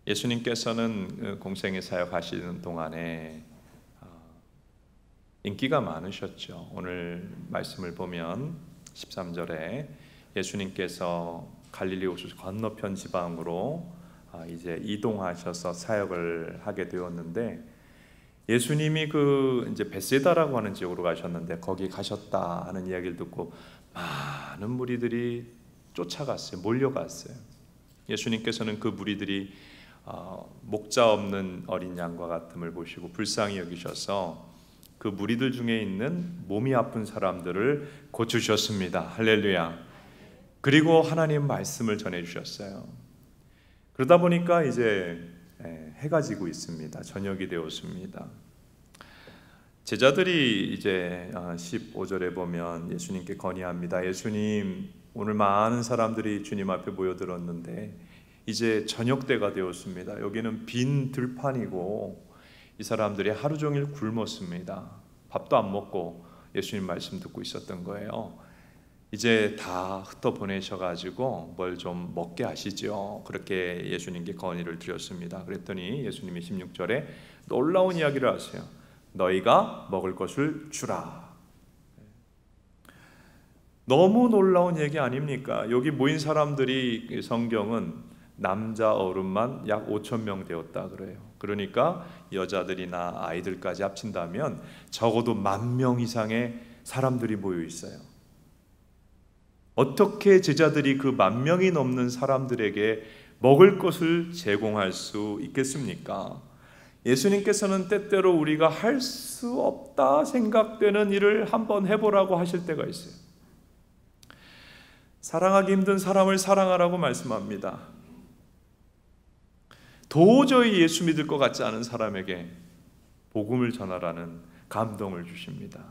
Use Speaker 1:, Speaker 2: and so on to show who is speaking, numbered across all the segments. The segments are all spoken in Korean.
Speaker 1: 예수님께서는 공생애 사역하시는 동안에 인기가 많으셨죠. 오늘 말씀을 보면 13절에 예수님께서 갈릴리 호수 건너편 지방으로 이제 이동하셔서 사역을 하게 되었는데, 예수님이 이제 베세다라고 하는 지역으로 가셨는데 거기 가셨다 하는 이야기를 듣고 많은 무리들이 쫓아갔어요. 몰려갔어요. 예수님께서는 그 무리들이 목자 없는 어린 양과 같음을 보시고 불쌍히 여기셔서 그 무리들 중에 있는 몸이 아픈 사람들을 고치셨습니다. 할렐루야. 그리고 하나님 말씀을 전해주셨어요. 그러다 보니까 이제 해가 지고 있습니다. 저녁이 되었습니다. 제자들이 이제 15절에 보면 예수님께 건의합니다. 예수님, 오늘 많은 사람들이 주님 앞에 모여들었는데 이제 저녁 때가 되었습니다. 여기는 빈 들판이고 이 사람들이 하루 종일 굶었습니다. 밥도 안 먹고 예수님 말씀 듣고 있었던 거예요. 이제 다 흩어보내셔가지고 뭘 좀 먹게 하시죠. 그렇게 예수님께 건의를 드렸습니다. 그랬더니 예수님이 16절에 놀라운 이야기를 하세요. 너희가 먹을 것을 주라. 너무 놀라운 얘기 아닙니까? 여기 모인 사람들이 성경은 남자 어른만 약 5,000명 되었다 그래요. 그러니까 여자들이나 아이들까지 합친다면 적어도 10,000명 이상의 사람들이 모여 있어요. 어떻게 제자들이 그 10,000명이 넘는 사람들에게 먹을 것을 제공할 수 있겠습니까? 예수님께서는 때때로 우리가 할 수 없다 생각되는 일을 한번 해보라고 하실 때가 있어요. 사랑하기 힘든 사람을 사랑하라고 말씀합니다. 도저히 예수 믿을 것 같지 않은 사람에게 복음을 전하라는 감동을 주십니다.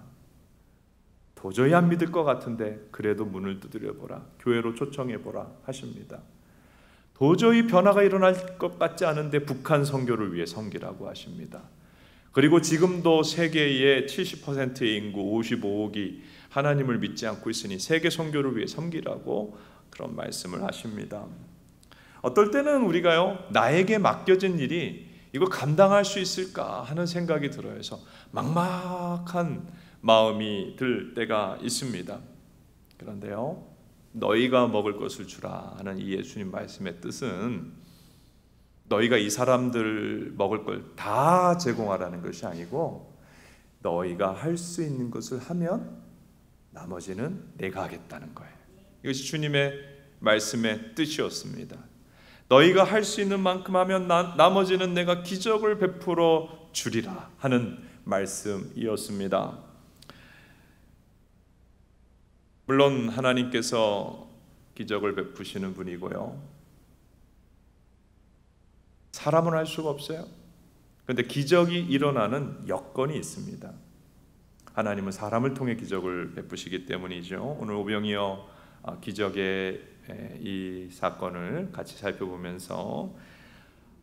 Speaker 1: 도저히 안 믿을 것 같은데 그래도 문을 두드려보라, 교회로 초청해보라 하십니다. 도저히 변화가 일어날 것 같지 않은데 북한 선교를 위해 섬기라고 하십니다. 그리고 지금도 세계의 70%의 인구 55억이 하나님을 믿지 않고 있으니 세계 선교를 위해 섬기라고 그런 말씀을 하십니다. 어떨 때는 우리가요, 나에게 맡겨진 일이 이거 감당할 수 있을까 하는 생각이 들어요. 그래서 막막한 마음이 들 때가 있습니다. 그런데요, 너희가 먹을 것을 주라 하는 이 예수님 말씀의 뜻은 너희가 이 사람들 먹을 걸 다 제공하라는 것이 아니고 너희가 할 수 있는 것을 하면 나머지는 내가 하겠다는 거예요. 이것이 주님의 말씀의 뜻이었습니다. 너희가 할 수 있는 만큼 하면 나머지는 내가 기적을 베풀어 주리라 하는 말씀이었습니다. 물론 하나님께서 기적을 베푸시는 분이고요, 사람은 할 수가 없어요. 그런데 기적이 일어나는 여건이 있습니다. 하나님은 사람을 통해 기적을 베푸시기 때문이죠. 오늘 오병이어 기적의 이 사건을 같이 살펴보면서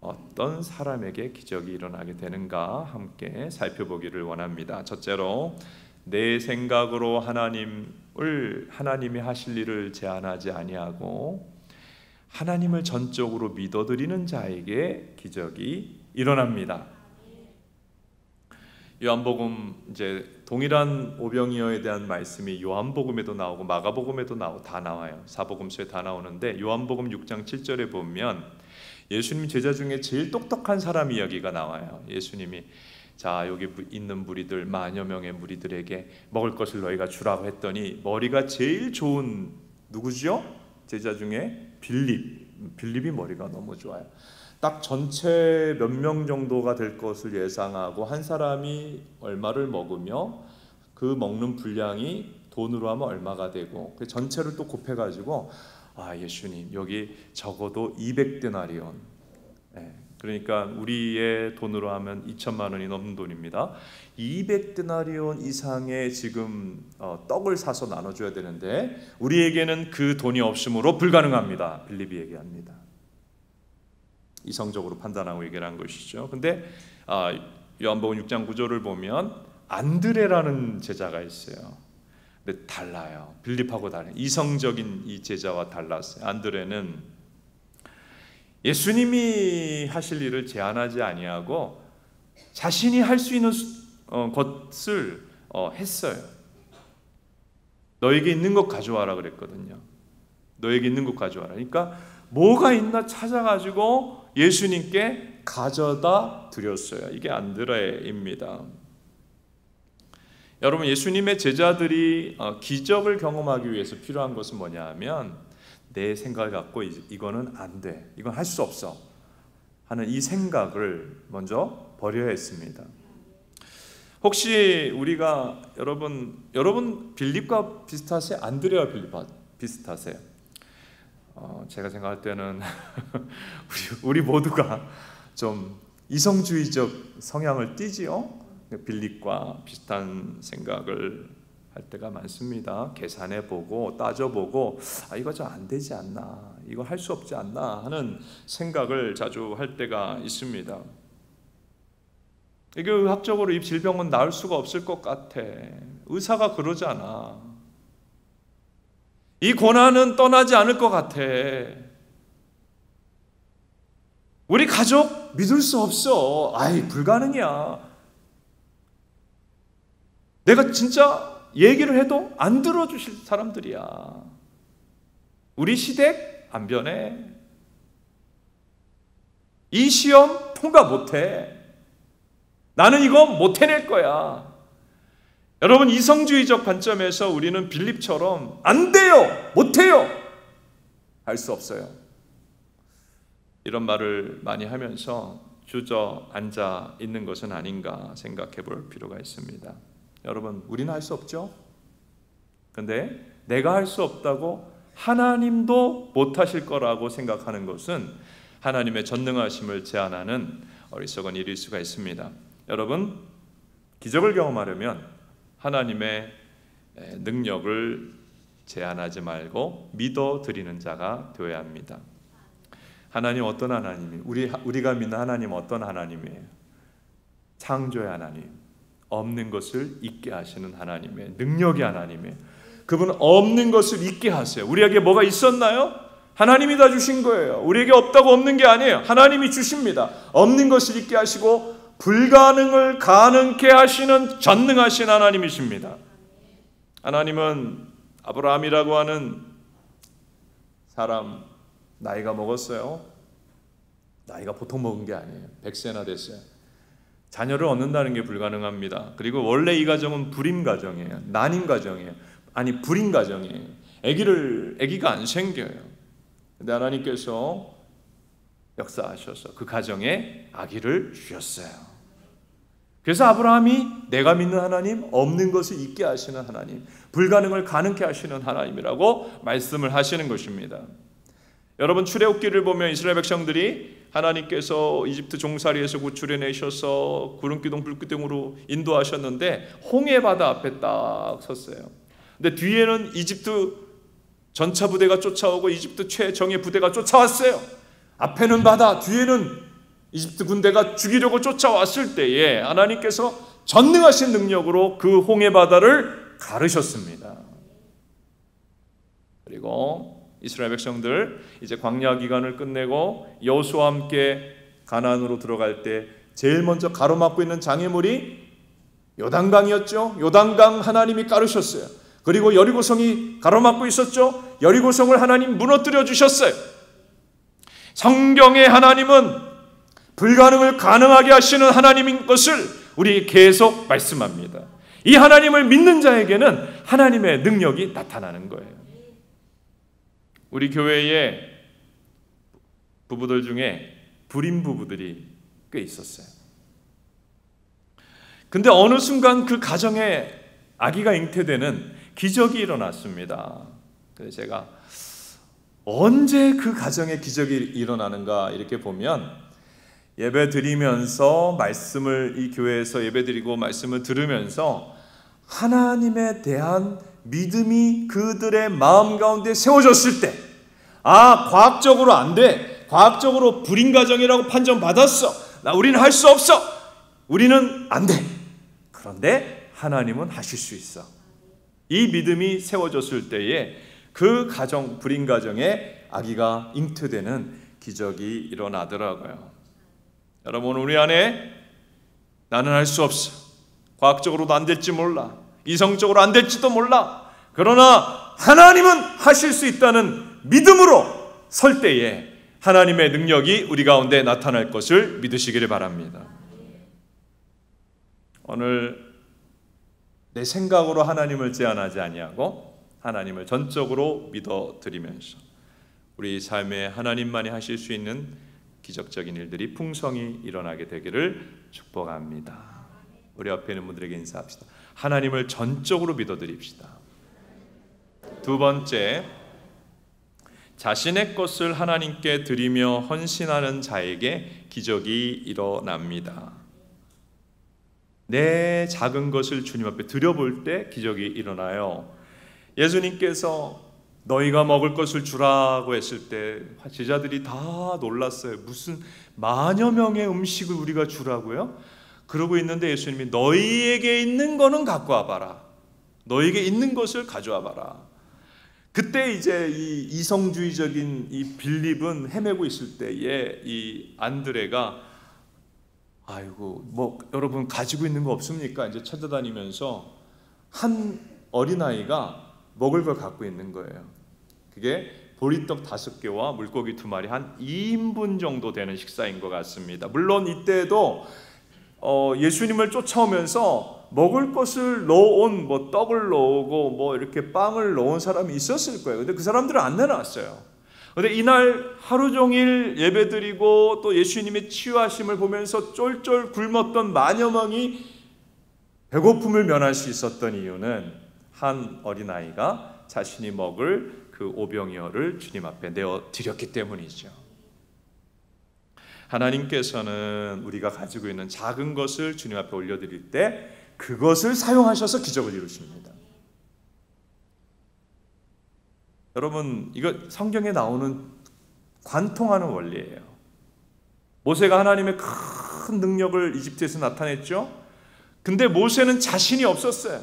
Speaker 1: 어떤 사람에게 기적이 일어나게 되는가 함께 살펴보기를 원합니다. 첫째로, 내 생각으로 하나님이 하실 일을 제한하지 아니하고 하나님을 전적으로 믿어드리는 자에게 기적이 일어납니다. 요한복음, 이제 동일한 오병이어에 대한 말씀이 요한복음에도 나오고 마가복음에도 나오고 다 나와요. 사복음서에 다 나오는데 요한복음 6장 7절에 보면 예수님 제자 중에 제일 똑똑한 사람 이야기가 나와요. 예수님이 자, 여기 있는 무리들, 10,000여 명의 무리들에게 먹을 것을 너희가 주라고 했더니 머리가 제일 좋은 누구죠? 제자 중에 빌립이 머리가 너무 좋아요. 딱 전체 몇 명 정도가 될 것을 예상하고 한 사람이 얼마를 먹으며 그 먹는 분량이 돈으로 하면 얼마가 되고 그 전체를 또 곱해가지고 예수님 여기 적어도 200데나리온, 그러니까 우리의 돈으로 하면 2천만 원이 넘는 돈입니다. 200데나리온 이상의 지금 떡을 사서 나눠줘야 되는데 우리에게는 그 돈이 없으므로 불가능합니다. 빌립이 얘기합니다. 이성적으로 판단하고 얘기를 한 것이죠. 근데 요한복음 6장 9절을 보면 안드레라는 제자가 있어요. 근데 달라요. 빌립하고 달라요. 이성적인 이 제자와 달랐어요. 안드레는 예수님이 하실 일을 제한하지 아니하고 자신이 할 수 있는 것을 했어요. 너에게 있는 것 가져와라 그랬거든요. 너에게 있는 것 가져와라. 그러니까 뭐가 있나 찾아가지고 예수님께 가져다 드렸어요. 이게 안드레입니다. 여러분, 예수님의 제자들이 기적을 경험하기 위해서 필요한 것은 뭐냐 하면 내 생각을 갖고 이거는 안 돼, 이건 할 수 없어 하는 이 생각을 먼저 버려야 했습니다. 혹시 우리가 여러분 빌립과 비슷하세요? 안드레와 빌립과 비슷하세요? 제가 생각할 때는 우리 모두가 좀 이성주의적 성향을 띠지요. 빌립과 비슷한 생각을 할 때가 많습니다. 계산해보고 따져보고 이거 좀 안 되지 않나, 이거 할 수 없지 않나 하는 생각을 자주 할 때가 있습니다. 이게 의학적으로 이 질병은 나을 수가 없을 것 같아. 의사가 그러잖아. 이 고난은 떠나지 않을 것 같아. 우리 가족 믿을 수 없어. 불가능이야. 내가 진짜 얘기를 해도 안 들어주실 사람들이야. 우리 시댁 안 변해. 이 시험 통과 못해. 나는 이거 못 해낼 거야. 여러분, 이성주의적 관점에서 우리는 빌립처럼 안 돼요, 못해요 할 수 없어요. 이런 말을 많이 하면서 주저앉아 있는 것은 아닌가 생각해 볼 필요가 있습니다. 여러분, 우리는 할 수 없죠? 근데 내가 할 수 없다고 하나님도 못하실 거라고 생각하는 것은 하나님의 전능하심을 제한하는 어리석은 일일 수가 있습니다. 여러분, 기적을 경험하려면 하나님의 능력을 제한하지 말고 믿어드리는 자가 되어야 합니다. 하나님 어떤 하나님이에요? 우리가 믿는 하나님 어떤 하나님이에요? 창조의 하나님, 없는 것을 있게 하시는 하나님의 능력의 하나님이에요. 그분은 없는 것을 있게 하세요. 우리에게 뭐가 있었나요? 하나님이 다 주신 거예요. 우리에게 없다고 없는 게 아니에요. 하나님이 주십니다. 없는 것을 있게 하시고 불가능을 가능케 하시는 전능하신 하나님이십니다. 하나님은 아브라함이라고 하는 사람 나이가 먹었어요. 나이가 보통 먹은 게 아니에요. 100세나 됐어요. 자녀를 얻는다는 게 불가능합니다. 그리고 원래 이 가정은 불임 가정이에요. 난임 가정이에요. 아니, 불임 가정이에요. 아기가 안 생겨요. 근데 하나님께서 역사하셔서 그 가정에 아기를 주셨어요. 그래서 아브라함이 내가 믿는 하나님, 없는 것을 있게 하시는 하나님, 불가능을 가능케 하시는 하나님이라고 말씀을 하시는 것입니다. 여러분, 출애굽기를 보면 이스라엘 백성들이 하나님께서 이집트 종살이에서 구출해내셔서 구름기둥 불기둥으로 인도하셨는데 홍해 바다 앞에 딱 섰어요. 근데 뒤에는 이집트 전차 부대가 쫓아오고 이집트 최정예 부대가 쫓아왔어요. 앞에는 바다, 뒤에는 이집트 군대가 죽이려고 쫓아왔을 때에 하나님께서 전능하신 능력으로 그 홍해 바다를 가르셨습니다. 그리고 이스라엘 백성들 이제 광야 기간을 끝내고 여호수아와 함께 가나안으로 들어갈 때 제일 먼저 가로막고 있는 장애물이 요단강이었죠. 요단강 하나님이 가르셨어요. 그리고 여리고성이 가로막고 있었죠. 여리고성을 하나님 무너뜨려 주셨어요. 성경의 하나님은 불가능을 가능하게 하시는 하나님인 것을 우리 계속 말씀합니다. 이 하나님을 믿는 자에게는 하나님의 능력이 나타나는 거예요. 우리 교회에 부부들 중에 불임 부부들이 꽤 있었어요. 근데 어느 순간 그 가정에 아기가 잉태되는 기적이 일어났습니다. 그래서 제가 언제 그 가정에 기적이 일어나는가 이렇게 보면 예배 드리면서 이 교회에서 예배 드리고 말씀을 들으면서 하나님에 대한 믿음이 그들의 마음 가운데 세워졌을 때, 과학적으로 안 돼. 과학적으로 불임 가정이라고 판정받았어. 우리는 할 수 없어. 우리는 안 돼. 그런데 하나님은 하실 수 있어. 이 믿음이 세워졌을 때에 그 가정, 불임 가정에 아기가 잉태되는 기적이 일어나더라고요. 여러분, 우리 안에 나는 할 수 없어, 과학적으로도 안 될지 몰라, 이성적으로 안 될지도 몰라, 그러나 하나님은 하실 수 있다는 믿음으로 설 때에 하나님의 능력이 우리 가운데 나타날 것을 믿으시기를 바랍니다. 오늘 내 생각으로 하나님을 제한하지 아니하고 하나님을 전적으로 믿어드리면서 우리 삶에 하나님만이 하실 수 있는 기적적인 일들이 풍성히 일어나게 되기를 축복합니다. 우리 옆에 있는 분들에게 인사합시다. 하나님을 전적으로 믿어드립시다. 두 번째, 자신의 것을 하나님께 드리며 헌신하는 자에게 기적이 일어납니다. 내 작은 것을 주님 앞에 드려볼 때 기적이 일어나요. 예수님께서 너희가 먹을 것을 주라고 했을 때 제자들이 다 놀랐어요. 무슨 만여 명의 음식을 우리가 주라고요? 그러고 있는데 예수님이 너희에게 있는 거는 갖고 와봐라. 너희에게 있는 것을 가져와 봐라. 그때 이제 이 이성주의적인 이 빌립은 헤매고 있을 때에 이 안드레가 아이고 뭐 여러분 가지고 있는 거 없습니까? 이제 찾아다니면서 한 어린아이가 먹을 걸 갖고 있는 거예요. 그게 보리떡 5개와 물고기 2마리 한 2인분 정도 되는 식사인 것 같습니다. 물론 이때도 예수님을 쫓아오면서 먹을 것을 넣어온 뭐 떡을 넣고 뭐 이렇게 빵을 넣은 사람이 있었을 거예요. 근데 그 사람들은 안 내놨어요. 근데 이날 하루 종일 예배드리고 또 예수님의 치유하심을 보면서 쫄쫄 굶었던 만여 명이 배고픔을 면할 수 있었던 이유는 한 어린아이가 자신이 먹을 그 오병이어를 주님 앞에 내어 드렸기 때문이죠. 하나님께서는 우리가 가지고 있는 작은 것을 주님 앞에 올려드릴 때 그것을 사용하셔서 기적을 이루십니다. 여러분, 이거 성경에 나오는 관통하는 원리예요. 모세가 하나님의 큰 능력을 이집트에서 나타냈죠. 근데 모세는 자신이 없었어요.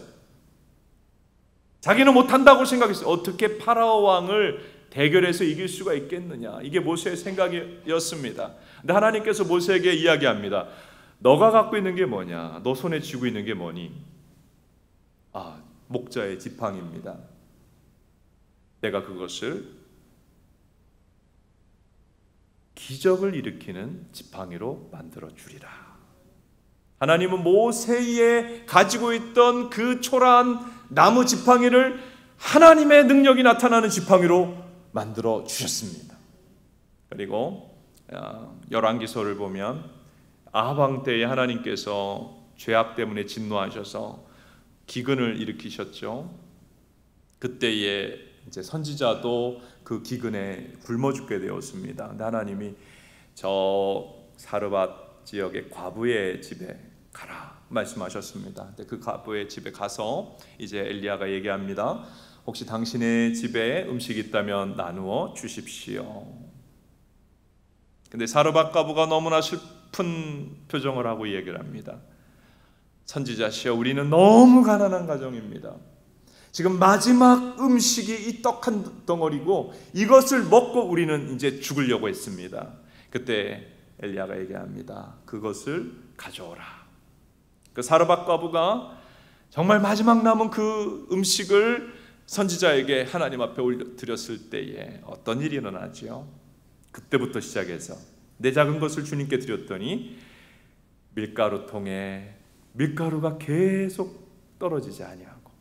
Speaker 1: 자기는 못한다고 생각했어요. 어떻게 파라오 왕을 대결해서 이길 수가 있겠느냐. 이게 모세의 생각이었습니다. 근데 하나님께서 모세에게 이야기합니다. 너가 갖고 있는 게 뭐냐? 너 손에 쥐고 있는 게 뭐니? 아, 목자의 지팡이입니다. 내가 그것을 기적을 일으키는 지팡이로 만들어 주리라. 하나님은 모세의 가지고 있던 그 초라한 나무 지팡이를 하나님의 능력이 나타나는 지팡이로 만들어 주셨습니다. 그리고 열왕기서를 보면 아합 왕 때에 하나님께서 죄악 때문에 진노하셔서 기근을 일으키셨죠. 그때에 이제 선지자도 그 기근에 굶어 죽게 되었습니다. 근데 하나님이 저 사르밧 지역의 과부의 집에 가라 말씀하셨습니다. 근데 그 과부의 집에 가서 이제 엘리야가 얘기합니다. 혹시 당신의 집에 음식이 있다면 나누어 주십시오. 근데 사르밧 과부가 너무나 슬픈 표정을 하고 얘기를 합니다. 선지자시여, 우리는 너무 가난한 가정입니다. 지금 마지막 음식이 이 떡 한 덩어리고 이것을 먹고 우리는 이제 죽으려고 했습니다. 그때 엘리야가 얘기합니다. 그것을 가져오라. 그 사르밧 과부가 정말 마지막 남은 그 음식을 선지자에게 하나님 앞에 올려드렸을 때에 어떤 일이 일어나죠? 그때부터 시작해서 내 작은 것을 주님께 드렸더니 밀가루통에 밀가루가 계속 떨어지지 아니하고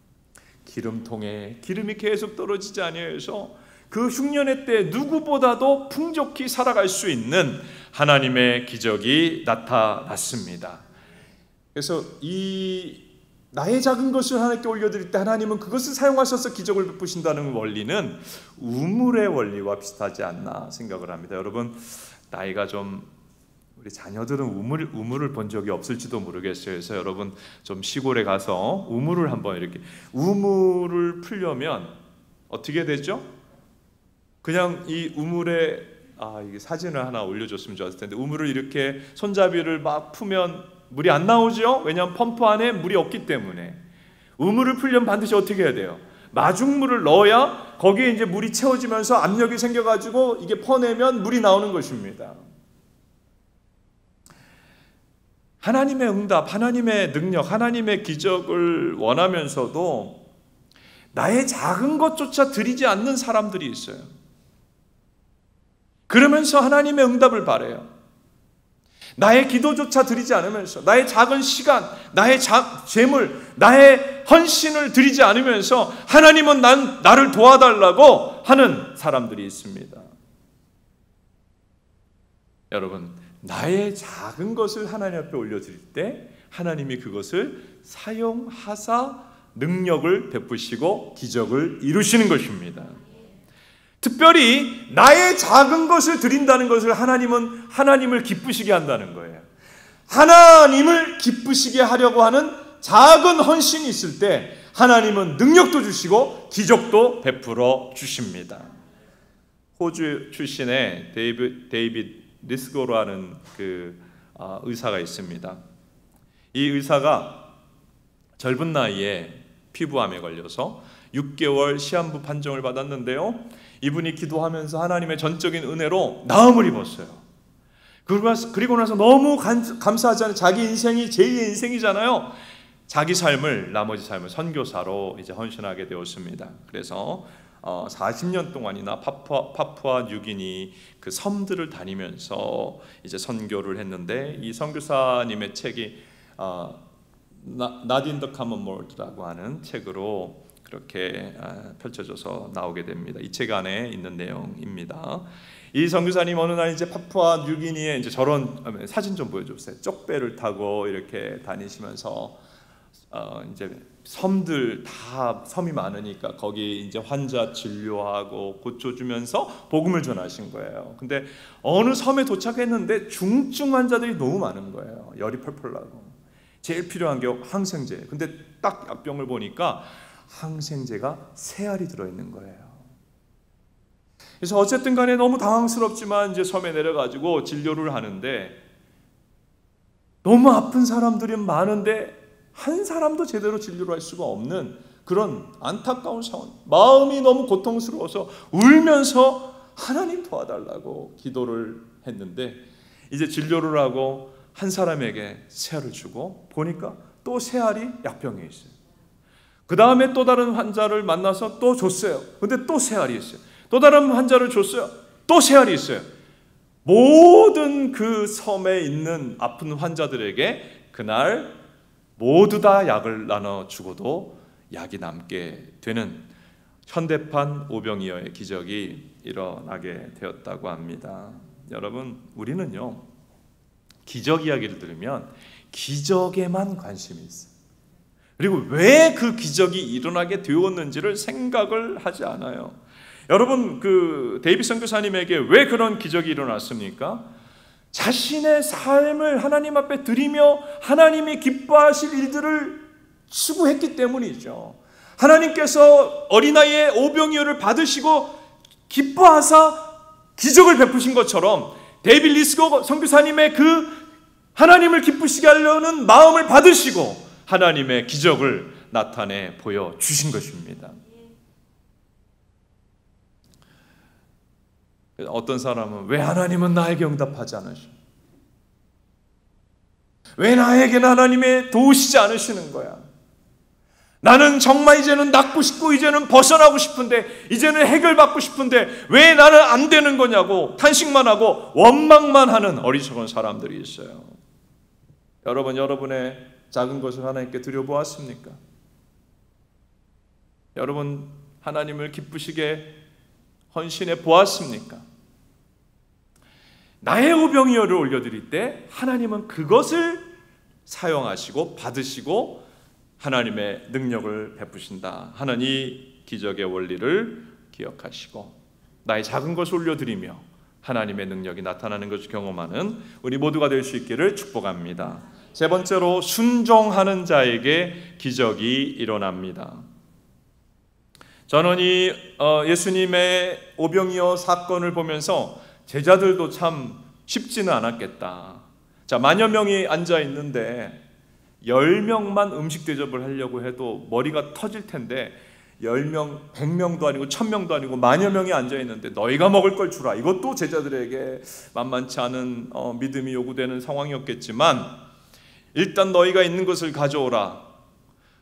Speaker 1: 기름통에 기름이 계속 떨어지지 아니해서 그 흉년의 때 누구보다도 풍족히 살아갈 수 있는 하나님의 기적이 나타났습니다. 그래서 이 나의 작은 것을 하나님께 올려드릴 때 하나님은 그것을 사용하셔서 기적을 베푸신다는 원리는 우물의 원리와 비슷하지 않나 생각을 합니다. 여러분, 나이가 좀 우리 자녀들은 우물을 본 적이 없을지도 모르겠어요. 그래서 여러분 좀 시골에 가서 우물을 한번 이렇게 우물을 풀려면 어떻게 되죠? 그냥 이 우물에 이게 사진을 하나 올려줬으면 좋았을 텐데 우물을 이렇게 손잡이를 막 푸면 물이 안 나오죠? 왜냐하면 펌프 안에 물이 없기 때문에. 우물을 풀려면 반드시 어떻게 해야 돼요? 마중물을 넣어야 거기에 이제 물이 채워지면서 압력이 생겨가지고 이게 퍼내면 물이 나오는 것입니다. 하나님의 응답, 하나님의 능력, 하나님의 기적을 원하면서도 나의 작은 것조차 드리지 않는 사람들이 있어요. 그러면서 하나님의 응답을 바라요. 나의 기도조차 드리지 않으면서, 나의 작은 시간, 나의 재물, 나의 헌신을 드리지 않으면서 하나님은 나를 도와달라고 하는 사람들이 있습니다. 여러분, 나의 작은 것을 하나님 앞에 올려드릴 때 하나님이 그것을 사용하사 능력을 베푸시고 기적을 이루시는 것입니다. 특별히 나의 작은 것을 드린다는 것을 하나님은 하나님을 기쁘시게 한다는 거예요. 하나님을 기쁘시게 하려고 하는 작은 헌신이 있을 때 하나님은 능력도 주시고 기적도 베풀어 주십니다. 호주 출신의 데이빗 리스고라는 의사가 있습니다. 이 의사가 젊은 나이에 피부암에 걸려서 6개월 시한부 판정을 받았는데요. 이분이 기도하면서 하나님의 전적인 은혜로 나음을 입었어요. 그리고 나서 너무 감사하잖아요. 자기 인생이 제2의 인생이잖아요. 자기 삶을, 나머지 삶을 선교사로 이제 헌신하게 되었습니다. 그래서 40년 동안이나 파푸아 뉴기니 그 섬들을 다니면서 이제 선교를 했는데, 이 선교사님의 책이 Not in the Common World라고 하는 책으로 그렇게 펼쳐져서 나오게 됩니다. 이 책 안에 있는 내용입니다. 이 선교사님 어느 날 이제 파푸아 뉴기니에 이제 저런 사진 좀 보여주세요. 쪽배를 타고 이렇게 다니시면서 이제 섬들 다 섬이 많으니까 거기 이제 환자 진료하고 고쳐주면서 복음을 전하신 거예요. 근데 어느 섬에 도착했는데 중증 환자들이 너무 많은 거예요. 열이 펄펄 나고. 제일 필요한 게 항생제. 근데 딱 약병을 보니까 항생제가 3알이 들어있는 거예요. 그래서 어쨌든 간에 너무 당황스럽지만 이제 섬에 내려가지고 진료를 하는데 너무 아픈 사람들이 많은데 한 사람도 제대로 진료를 할 수가 없는 그런 안타까운 상황. 마음이 너무 고통스러워서 울면서 하나님 도와달라고 기도를 했는데, 이제 진료를 하고 한 사람에게 3알을 주고 보니까 또 3알이 약병에 있어요. 그 다음에 또 다른 환자를 만나서 또 줬어요. 근데 또 3알이 있어요. 또 다른 환자를 줬어요. 또 3알이 있어요. 모든 그 섬에 있는 아픈 환자들에게 그날 모두 다 약을 나눠 주고도 약이 남게 되는 현대판 오병이어의 기적이 일어나게 되었다고 합니다. 여러분, 우리는요, 기적 이야기를 들으면 기적에만 관심이 있어요. 그리고 왜 그 기적이 일어나게 되었는지를 생각을 하지 않아요. 여러분, 데이빗 선교사님에게 왜 그런 기적이 일어났습니까? 자신의 삶을 하나님 앞에 드리며 하나님이 기뻐하실 일들을 추구했기 때문이죠. 하나님께서 어린아이의 오병이어를 받으시고 기뻐하사 기적을 베푸신 것처럼 데이빗 리스고 선교사님의 그 하나님을 기쁘시게 하려는 마음을 받으시고 하나님의 기적을 나타내 보여주신 것입니다. 어떤 사람은 왜 하나님은 나에게 응답하지 않으시오? 왜 나에게는 하나님의 도우시지 않으시는 거야? 나는 정말 이제는 낫고 싶고 이제는 벗어나고 싶은데, 이제는 해결받고 싶은데 왜 나는 안 되는 거냐고 탄식만 하고 원망만 하는 어리석은 사람들이 있어요. 여러분, 여러분의 작은 것을 하나님께 드려보았습니까? 여러분, 하나님을 기쁘시게 헌신해 보았습니까? 나의 오병이어를 올려드릴 때 하나님은 그것을 사용하시고 받으시고 하나님의 능력을 베푸신다 하는 이 기적의 원리를 기억하시고 나의 작은 것을 올려드리며 하나님의 능력이 나타나는 것을 경험하는 우리 모두가 될 수 있기를 축복합니다. 세 번째로, 순종하는 자에게 기적이 일어납니다. 저는 이 예수님의 오병이어 사건을 보면서 제자들도 참 쉽지는 않았겠다. 자, 10,000 명이 앉아 있는데 10명만 음식 대접을 하려고 해도 머리가 터질 텐데 10명, 100명도 아니고 1000명도 아니고 만여 명이 앉아있는데 너희가 먹을 걸 주라. 이것도 제자들에게 만만치 않은 믿음이 요구되는 상황이었겠지만 일단 너희가 있는 것을 가져오라.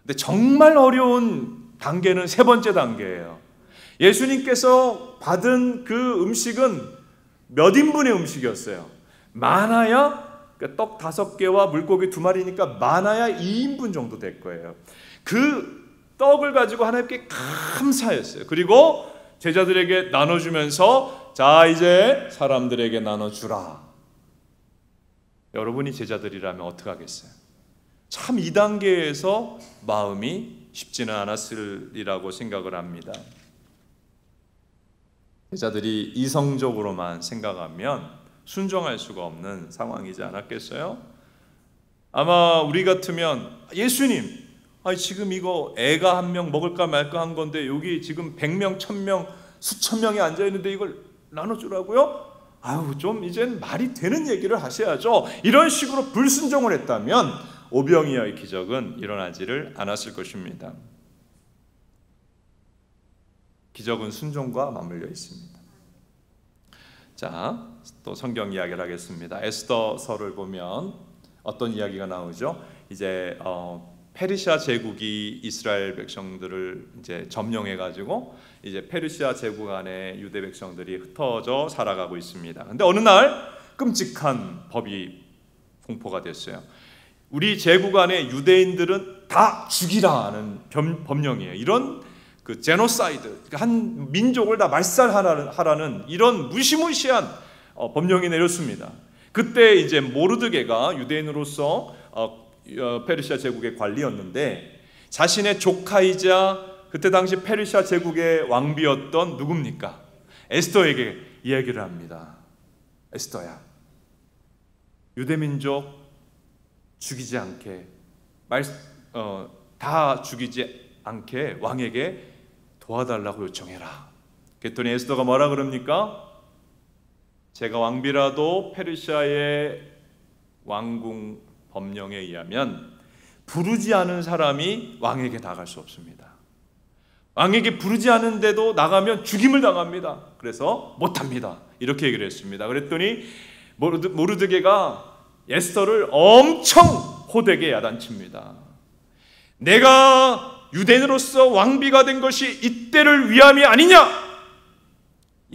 Speaker 1: 근데 정말 어려운 단계는 세 번째 단계예요. 예수님께서 받은 그 음식은 몇 인분의 음식이었어요. 많아야 떡 5개와 물고기 2마리니까 많아야 2인분 정도 될 거예요. 그 떡을 가지고 하나님께 감사했어요. 그리고 제자들에게 나눠주면서 자 이제 사람들에게 나눠주라. 여러분이 제자들이라면 어떻게 하겠어요? 참 이 단계에서 마음이 쉽지는 않았으리라고 생각을 합니다. 제자들이 이성적으로만 생각하면 순종할 수가 없는 상황이지 않았겠어요? 아마 우리 같으면 예수님, 지금 이거 애가 1명 먹을까 말까 한 건데 여기 지금 100명, 1000명, 수천 명이 앉아있는데 이걸 나눠주라고요? 좀 이젠 말이 되는 얘기를 하셔야죠. 이런 식으로 불순종을 했다면 오병이어의 기적은 일어나지를 않았을 것입니다. 기적은 순종과 맞물려 있습니다. 자, 또 성경 이야기를 하겠습니다. 에스더서를 보면 어떤 이야기가 나오죠? 이제 페르시아 제국이 이스라엘 백성들을 이제 점령해 가지고 이제 페르시아 제국 안에 유대 백성들이 흩어져 살아가고 있습니다. 근데 어느 날 끔찍한 법이 공포가 됐어요. 우리 제국 안에 유대인들은 다 죽이라는 법령이에요. 이런 그 제노사이드, 한 민족을 다 말살하라는 이런 무시무시한 법령이 내렸습니다. 그때 이제 모르드게가 유대인으로서 페르시아 제국의 관리였는데 자신의 조카이자 그때 당시 페르시아 제국의 왕비였던 누굽니까? 에스더에게 이야기를 합니다. 에스더야, 유대민족 죽이지 않게 다 죽이지 않게 왕에게 도와달라고 요청해라. 그랬더니 에스더가 뭐라 그럽니까? 제가 왕비라도 페르시아의 왕궁 법령에 의하면 부르지 않은 사람이 왕에게 나갈 수 없습니다. 왕에게 부르지 않은데도 나가면 죽임을 당합니다. 그래서 못합니다. 이렇게 얘기를 했습니다. 그랬더니 모르드게가 에스더를 엄청 호되게 야단칩니다. 내가 유대인으로서 왕비가 된 것이 이때를 위함이 아니냐?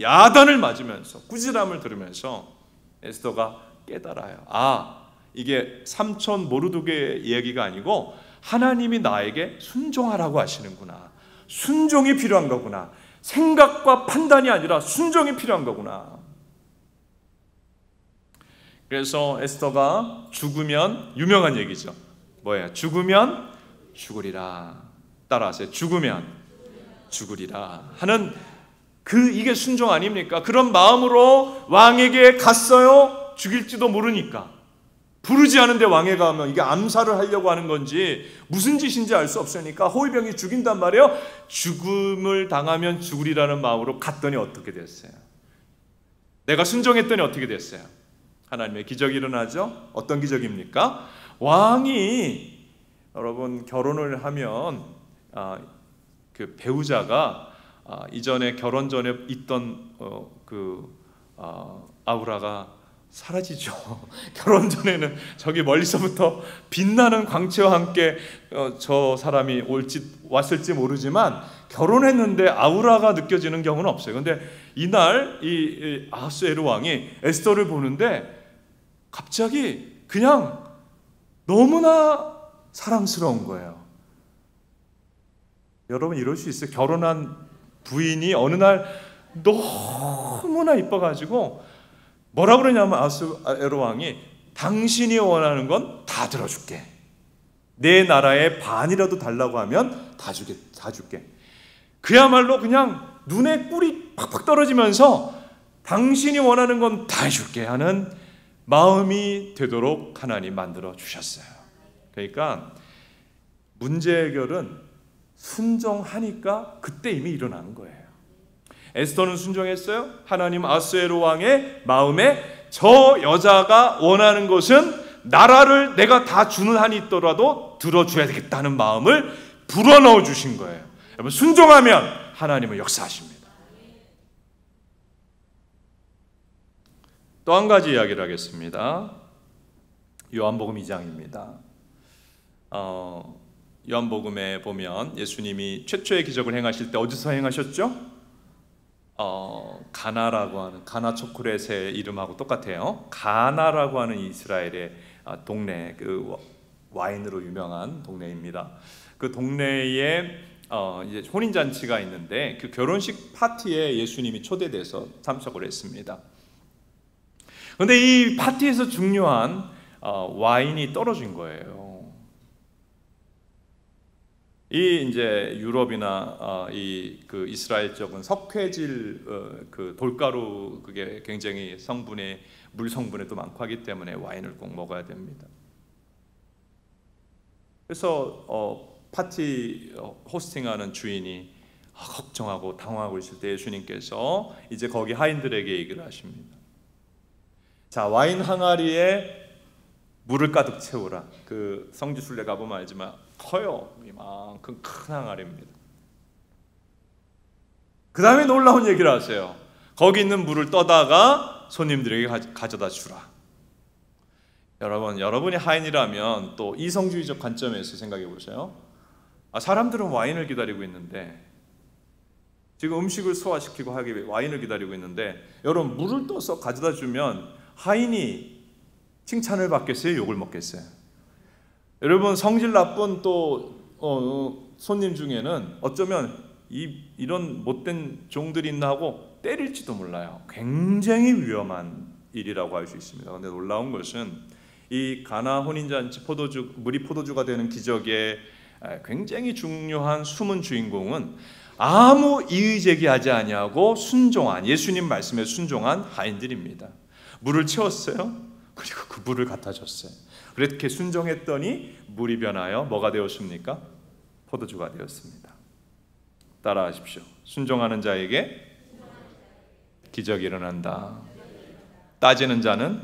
Speaker 1: 야단을 맞으면서 꾸지람을 들으면서 에스더가 깨달아요. 이게 삼촌 모르드게의 이야기가 아니고 하나님이 나에게 순종하라고 하시는구나. 순종이 필요한 거구나. 생각과 판단이 아니라 순종이 필요한 거구나. 그래서 에스더가 죽으면, 유명한 얘기죠. 뭐예요? 죽으면 죽으리라. 따라하세요. 죽으면 죽으리라 하는 이게 순종 아닙니까? 그런 마음으로 왕에게 갔어요. 죽일지도 모르니까. 부르지 않은데 왕에 가면 이게 암살을 하려고 하는 건지 무슨 짓인지 알 수 없으니까 호위병이 죽인단 말이에요. 죽음을 당하면 죽으리라는 마음으로 갔더니 어떻게 됐어요? 내가 순종했더니 어떻게 됐어요? 하나님의 기적이 일어나죠. 어떤 기적입니까? 왕이 여러분 결혼을 하면 그 배우자가 이전에 결혼 전에 있던 아우라가 사라지죠. 결혼 전에는 저기 멀리서부터 빛나는 광채와 함께 저 사람이 왔을지 모르지만 결혼했는데 아우라가 느껴지는 경우는 없어요. 근데 이날 이 아하수에로 왕이 에스더를 보는데 갑자기 그냥 너무나 사랑스러운 거예요. 여러분 이럴 수 있어요. 결혼한 부인이 어느 날 너무나 이뻐가지고 뭐라 그러냐면 아하수에로 왕이 당신이 원하는 건 다 들어줄게. 내 나라의 반이라도 달라고 하면 다 줄게. 그야말로 그냥 눈에 꿀이 팍팍 떨어지면서 당신이 원하는 건 다 해줄게 하는 마음이 되도록 하나님 만들어 주셨어요. 그러니까 문제 해결은 순종하니까 그때 이미 일어나는 거예요. 에스더는 순종했어요. 하나님 아하수에로 왕의 마음에 저 여자가 원하는 것은 나라를 내가 다 주는 한이 있더라도 들어줘야 되겠다는 마음을 불어넣어 주신 거예요. 여러분, 순종하면 하나님은 역사하십니다. 또 한 가지 이야기를 하겠습니다. 요한복음 2장입니다. 요한복음에 보면 예수님이 최초의 기적을 행하실 때 어디서 행하셨죠? 가나라고 하는, 가나 초콜릿의 이름하고 똑같아요. 가나라고 하는 이스라엘의 동네, 그 와인으로 유명한 동네입니다. 그 동네에 이제 혼인 잔치가 있는데 그 결혼식 파티에 예수님이 초대돼서 참석을 했습니다. 그런데 이 파티에서 중요한 와인이 떨어진 거예요. 이 이제 유럽이나 그 이스라엘 쪽은 석회질 그 돌가루, 그게 굉장히 성분에, 물 성분에도 많고 하기 때문에 와인을 꼭 먹어야 됩니다. 그래서 파티 호스팅하는 주인이 걱정하고 당황하고 있을 때 예수님께서 이제 거기 하인들에게 얘기를 하십니다. 자, 와인 항아리에 물을 가득 채우라. 그 성지순례 가보면 알지만 커요. 이만큼 큰 항아리입니다. 그 다음에 놀라운 얘기를 하세요. 거기 있는 물을 떠다가 손님들에게 가져다 주라. 여러분이 하인이라면 또 이성주의적 관점에서 생각해 보세요. 사람들은 와인을 기다리고 있는데, 지금 음식을 소화시키고 하기 위해 와인을 기다리고 있는데, 여러분 물을 떠서 가져다 주면 하인이 칭찬을 받겠어요? 욕을 먹겠어요? 여러분, 성질 나쁜 또 손님 중에는 어쩌면 이런 못된 종들이 있나 하고 때릴지도 몰라요. 굉장히 위험한 일이라고 할 수 있습니다. 그런데 놀라운 것은 이 가나 혼인잔치 물이 포도주가 되는 기적의 굉장히 중요한 숨은 주인공은 아무 이의 제기하지 아니하고 순종한, 예수님 말씀에 순종한 하인들입니다. 물을 채웠어요. 그리고 그 물을 갖다 줬어요. 그렇게 순종했더니 물이 변하여 뭐가 되었습니까? 포도주가 되었습니다. 따라하십시오. 순종하는 자에게 기적이 일어난다. 따지는 자는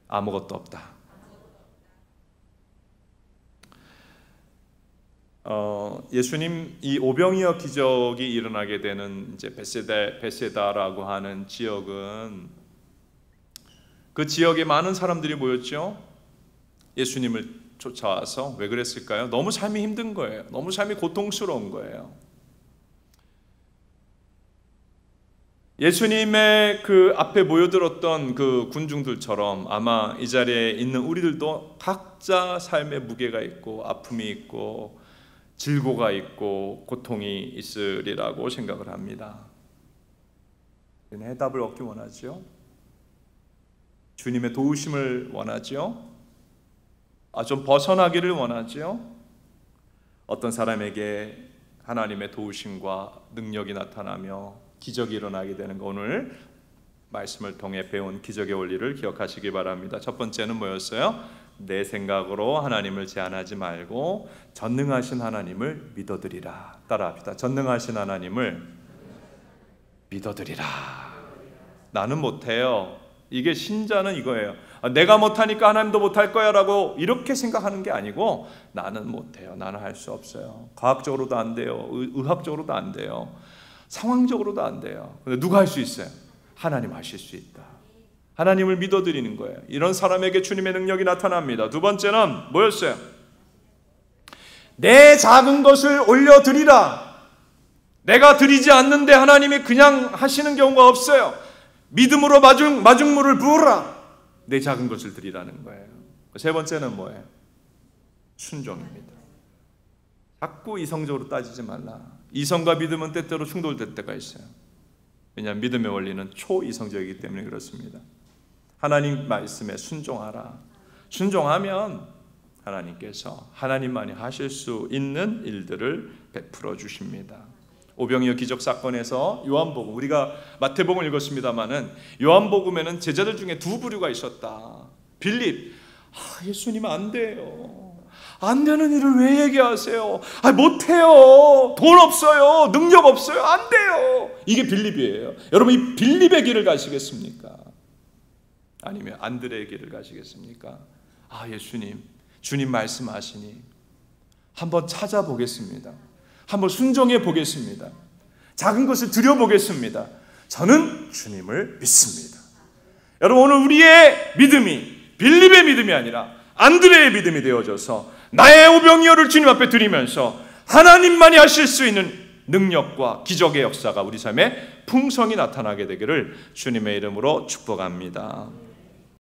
Speaker 1: 아무것도 없다. 예수님 이 오병이어 기적이 일어나게 되는 이제 베세다라고 하는 지역은, 그 지역에 많은 사람들이 모였죠. 예수님을 쫓아와서. 왜 그랬을까요? 너무 삶이 힘든 거예요. 너무 삶이 고통스러운 거예요. 예수님의 그 앞에 모여들었던 그 군중들처럼 아마 이 자리에 있는 우리들도 각자 삶의 무게가 있고 아픔이 있고 질고가 있고 고통이 있으리라고 생각을 합니다. 해답을 얻기 원하죠. 주님의 도우심을 원하죠. 좀 벗어나기를 원하죠. 어떤 사람에게 하나님의 도우심과 능력이 나타나며 기적이 일어나게 되는 거, 오늘 말씀을 통해 배운 기적의 원리를 기억하시기 바랍니다. 첫 번째는 뭐였어요? 내 생각으로 하나님을 제한하지 말고 전능하신 하나님을 믿어드리라. 따라합시다. 전능하신 하나님을 믿어드리라. 나는 못해요. 이게 신자는 이거예요. 내가 못하니까 하나님도 못할 거야 라고 이렇게 생각하는 게 아니고, 나는 못해요. 나는 할 수 없어요. 과학적으로도 안 돼요. 의학적으로도 안 돼요. 상황적으로도 안 돼요. 근데 누가 할 수 있어요? 하나님 하실 수 있다. 하나님을 믿어드리는 거예요. 이런 사람에게 주님의 능력이 나타납니다. 두 번째는 뭐였어요? 내 작은 것을 올려드리라. 내가 드리지 않는데 하나님이 그냥 하시는 경우가 없어요. 믿음으로 마중물을 부으라. 내 작은 것을 드리라는 거예요. 세 번째는 뭐예요? 순종입니다. 자꾸 이성적으로 따지지 말라. 이성과 믿음은 때때로 충돌될 때가 있어요. 왜냐하면 믿음의 원리는 초이성적이기 때문에 그렇습니다. 하나님 말씀에 순종하라. 순종하면 하나님께서 하나님만이 하실 수 있는 일들을 베풀어 주십니다. 오병이어 기적 사건에서 요한복음, 우리가 마태복음을 읽었습니다마는 요한복음에는 제자들 중에 두 부류가 있었다. 빌립, 예수님 안 돼요. 안 되는 일을 왜 얘기하세요? 못해요. 돈 없어요. 능력 없어요. 안 돼요. 이게 빌립이에요. 여러분, 이 빌립의 길을 가시겠습니까? 아니면 안드레의 길을 가시겠습니까? 예수님, 주님 말씀하시니 한번 찾아보겠습니다. 한번 순종해 보겠습니다. 작은 것을 드려보겠습니다. 저는 주님을 믿습니다. 여러분, 오늘 우리의 믿음이 빌립의 믿음이 아니라 안드레의 믿음이 되어져서 나의 오병이어를 주님 앞에 드리면서 하나님만이 하실 수 있는 능력과 기적의 역사가 우리 삶에 풍성히 나타나게 되기를 주님의 이름으로 축복합니다.